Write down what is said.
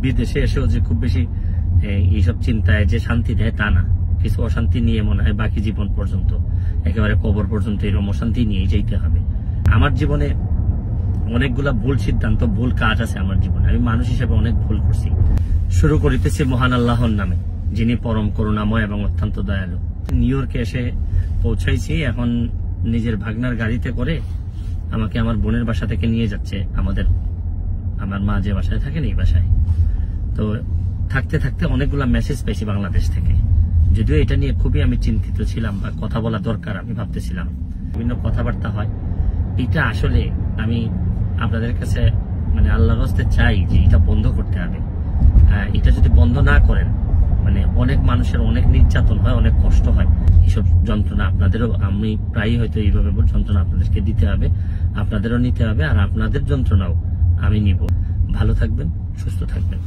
বিদেশে এসেও যে খুব বেশি এইসব চিন্তায় যে শান্তি দেয় তা না, কিছু অশান্তি নিয়ে মনে হয় বাকি জীবন পর্যন্ত, একেবারে কবর পর্যন্ত এরকম অশান্তি নিয়ে যেতে হবে। আমার জীবনে অনেকগুলা ভুল সিদ্ধান্ত, ভুল কাজ আছে আমার জীবনে, আমি মানুষ হিসেবে অনেক ভুল করছি। শুরু করিতেছি মহান আল্লাহর নামে, যিনি পরম করুণাময় এবং অত্যন্ত দয়ালু। নিউ ইয়র্কে এসে পৌঁছাইছি, এখন নিজের ভাগনার গাড়িতে করে আমাকে আমার বোনের বাসা থেকে নিয়ে যাচ্ছে আমার মা যে বাসায় থাকেন এই বাসায়। তো থাকতে থাকতে অনেকগুলা মেসেজ পেয়েছি বাংলাদেশ থেকে, যদিও এটা নিয়ে খুবই আমি চিন্তিত ছিলাম বা কথা বলা দরকার আমি ভাবতেছিলাম, বিভিন্ন কথাবার্তা হয়। এটা আসলে আমি আপনাদের কাছে মানে আল্লাহর হস্তে চাই যে এটা বন্ধ করতে হবে। এটা যদি বন্ধ না করেন, মানে অনেক মানুষের অনেক নির্যাতন হয়, অনেক কষ্ট হয়, এইসব যন্ত্রণা আপনাদেরও, আমি প্রায়ই হয়তো এইভাবে যন্ত্রণা আপনাদেরকে দিতে হবে, আপনাদেরও নিতে হবে, আর আপনাদের যন্ত্রণাও আমি নিব। ভালো থাকবেন, সুস্থ থাকবেন।